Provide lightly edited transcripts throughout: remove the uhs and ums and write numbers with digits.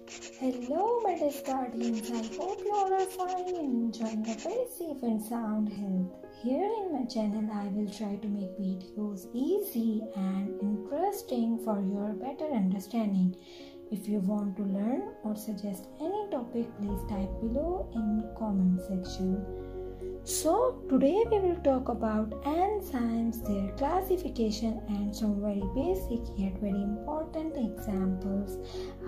Hello, Metis Guardians. I hope you all are fine and enjoying a very safe and sound health. Here in my channel, I will try to make videos easy and interesting for your better understanding. If you want to learn or suggest any topic, please type below in comment section. So today we will talk about enzymes, their classification and some very basic yet very important examples.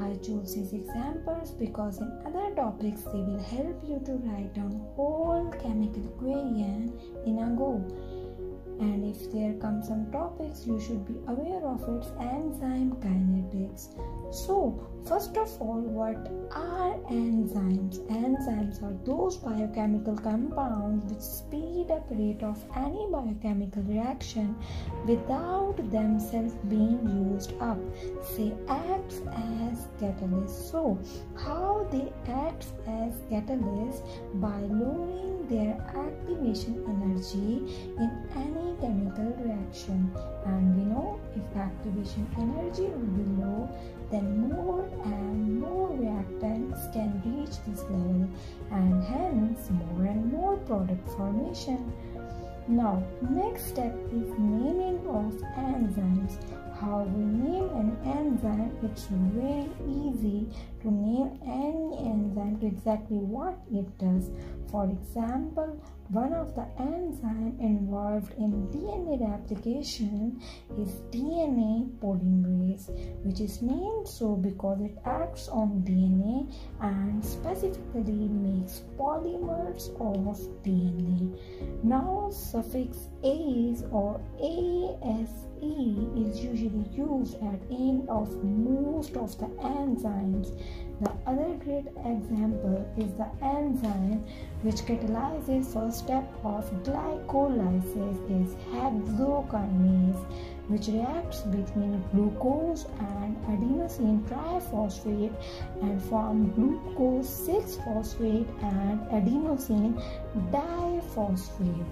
I chose these examples because in other topics they will help you to write down whole chemical equation in a go. And if there come some topics, you should be aware of its enzyme kinetics. So, first of all, what are enzymes? Enzymes are those biochemical compounds which speed up rate of any biochemical reaction without themselves being used up. Say acts as catalyst. So, how they act as catalyst? By lowering their activation energy in any chemical reaction, and we know if activation energy will be low, then more and more reactants can reach this level and hence more and more product formation. Now next step is naming of enzymes. How we name an enzyme? It's very easy to name any enzyme to exactly what it does. For example, one of the enzymes involved in DNA replication is DNA polymerase, which is named so because it acts on DNA and specifically makes polymers of DNA. Now suffix ase or ase is usually used at end of most of the enzymes. The other great example is the enzyme which catalyzes first step of glycolysis is hexokinase, which reacts between glucose and adenosine triphosphate and form glucose 6-phosphate and adenosine diphosphate.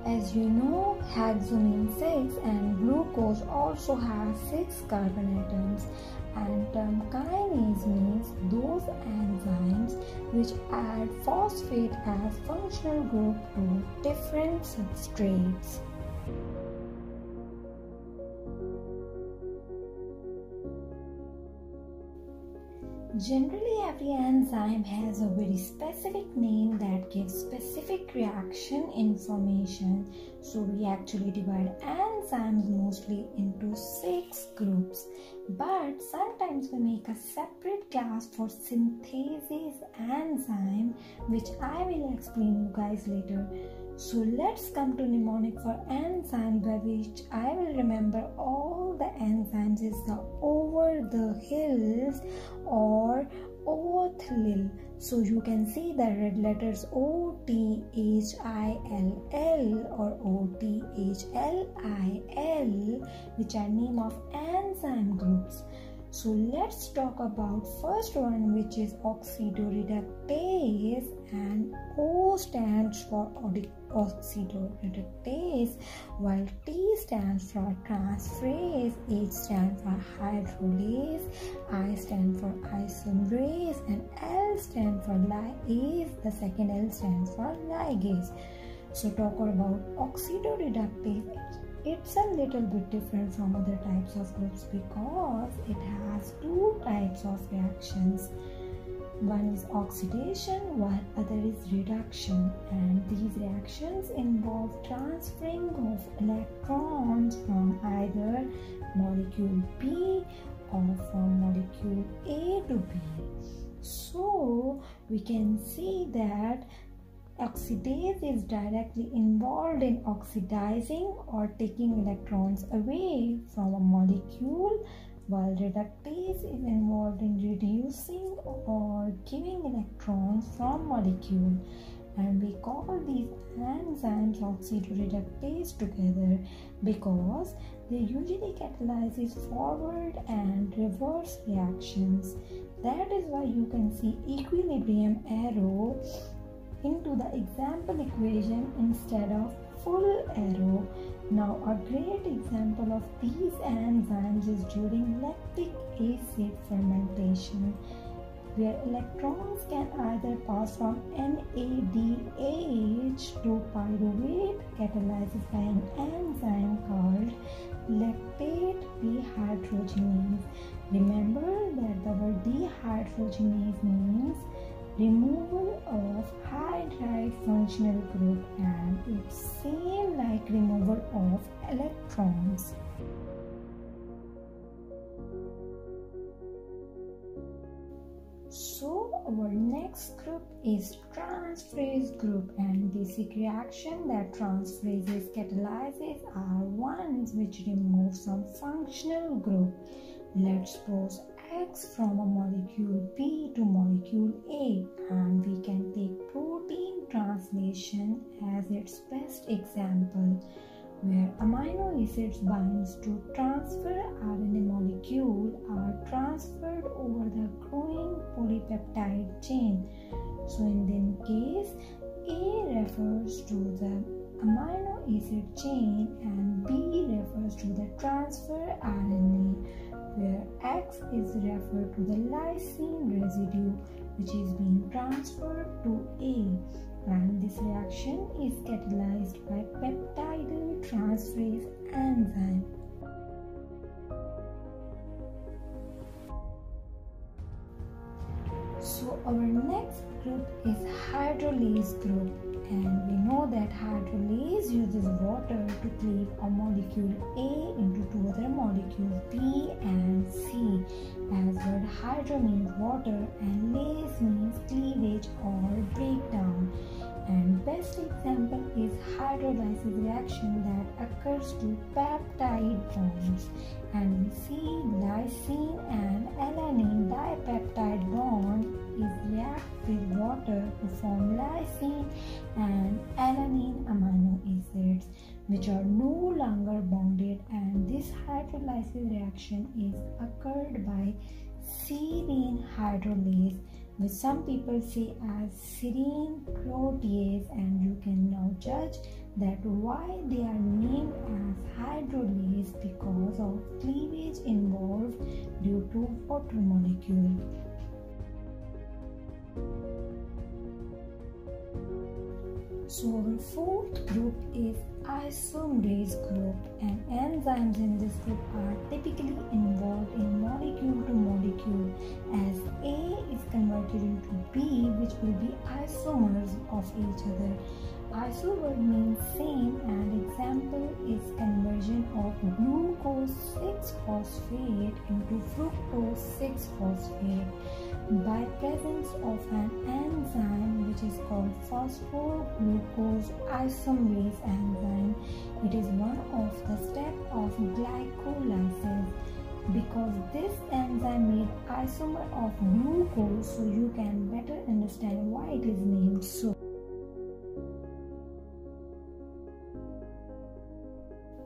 As you know, hexamine 6 and glucose also have 6 carbon atoms, and term kinase means those enzymes which add phosphate as functional group to different substrates. Generally, every enzyme has a very specific name that gives specific reaction information. So we actually divide enzymes mostly into 6 groups. But sometimes we make a separate class for synthesis enzyme, which I will explain you guys later. So let's come to mnemonic for enzyme, by which I will remember all the enzymes is the over the hills or OTHIL. So you can see the red letters OTHILL or OTHLIL, which are name of enzyme groups. So let's talk about first one, which is oxidoreductase, and O stands for oxidoreductase, while T stands for transferase, H stands for hydrolase, I stands for isomerase, and L stands for lyase. The second L stands for ligase. So talking about oxidoreductase, it's a little bit different from other types of groups because it has 2 types of reactions. One is oxidation while other is reduction, and these reactions involve transferring of electrons from either molecule B or from molecule A to B. So we can see that oxidase is directly involved in oxidizing or taking electrons away from a molecule, while reductase is involved in reducing or giving electrons from molecule. And we call these enzymes oxidoreductase together because they usually catalyzes forward and reverse reactions. That is why you can see equilibrium arrow into the example equation instead of full arrow. Now a great example of these enzymes is during lactic acid fermentation, where electrons can either pass from NADH to pyruvate catalysis by an enzyme called lactate dehydrogenase. Remember that the word dehydrogenase means removal of hydride functional group, and it's same like removal of electrons. So our next group is transferase group, and basic reaction that transferases catalyzes are ones which remove some functional group. Let's suppose X from a molecule B to molecule A, and we can take protein translation as its best example, where amino acids binds to transfer RNA molecule are transferred over the growing polypeptide chain. So in this case, A refers to the amino acid chain and B refers to the transfer RNA, where X is referred to the lysine residue which is being transferred to A. And this reaction is catalyzed by peptidyl transferase enzyme. So our next group is hydrolase group, and we know that hydrolase uses water to cleave a molecule A into two other molecules B and C, as word hydro means water and lase means cleavage or breakdown. And best example is hydrolysis reaction that occurs to peptide bonds, and we see lysine and alanine dipeptide bond is react with water to form lysine and alanine amino acids which are no longer bonded, and this hydrolysis reaction is occurred by serine hydrolase, which some people say as serine protease, and you can now judge that why they are named as hydrolase because of cleavage involved due to water molecule. So our fourth group is isomerase group, and enzymes in this group are typically involved in molecule to molecule, as A is converted into B, which will be isomers of each other. Iso word means same, and example is conversion of glucose 6-phosphate into fructose 6-phosphate by presence of an enzyme which is called phosphoglucose isomerase enzyme. It is one of the steps of glycolysis. Because this enzyme made isomer of glucose, so you can better understand why it is named so.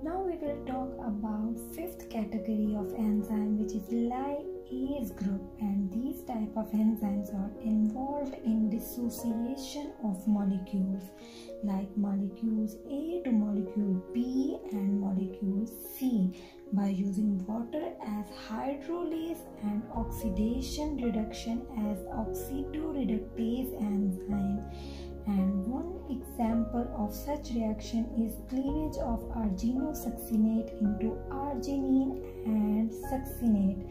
Now we will talk about fifth category of enzyme, which is lyase group, and these type of enzymes are involved in dissociation of molecules, like molecules A to molecule B and molecule C, by using water as hydrolase and oxidation reduction as oxidoreductase enzyme. And one example of such reaction is cleavage of arginosuccinate into arginine and succinate.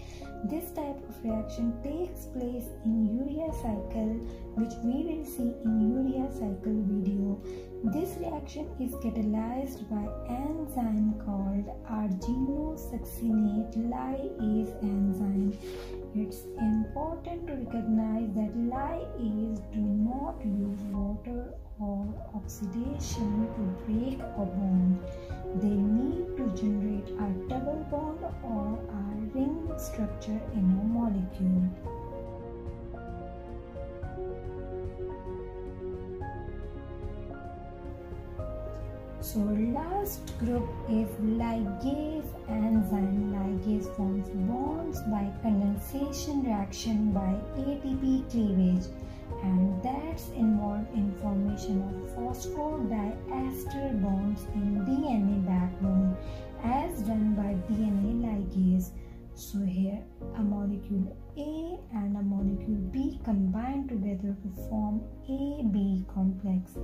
This type of reaction takes place in urea cycle, which we will see in urea cycle video. This reaction is catalyzed by enzyme called arginosuccinate lyase enzyme. It's important to recognize that lyase do not use water or oxidation to break a bond. They need to generate a double bond or a ring structure in a molecule. So last group is ligase enzyme. Ligase forms bonds by condensation reaction by ATP cleavage, and that's involved in formation of phosphodiester bonds in DNA backbone as done by DNA ligase. So here a molecule A and a molecule B combine together to form AB complex.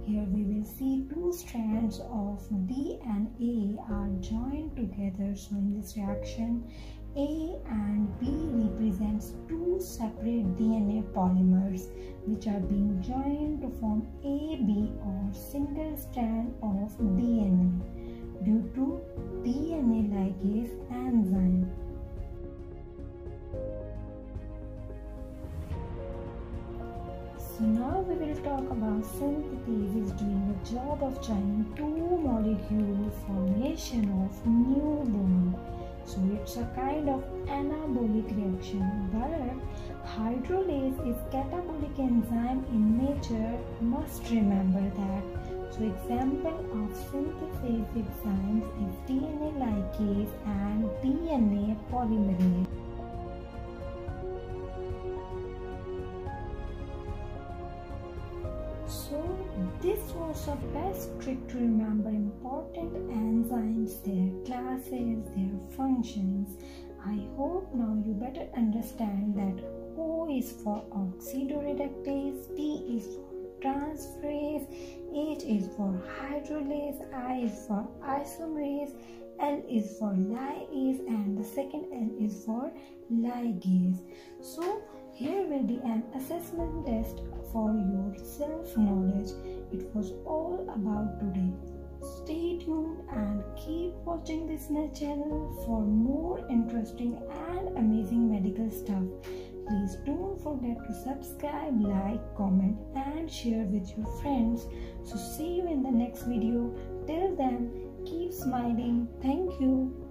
Here we will see two strands of D and A are joined together. So in this reaction, A and B represents two separate DNA polymers which are being joined to form AB or single strand of DNA due to DNA ligase enzyme. So now we will talk about synthetases is doing the job of joining two molecules formation of new bond. So it's a kind of anabolic reaction, but hydrolase is catabolic enzyme in nature. Must remember that. So example of synthesis enzymes is DNA ligase and DNA polymerase. So this was the best trick to remember important enzymes, their classes, their functions. I hope now you better understand that O is for oxidoreductase, T is for transferase, H is for hydrolase, I is for isomerase, L is for lyase, and the second L is for ligase. So here will be an assessment test for your self-knowledge. It was all about today. Stay tuned and keep watching this channel for more interesting and amazing medical stuff. Please don't forget to subscribe, like, comment and share with your friends. So see you in the next video. Till then, keep smiling. Thank you.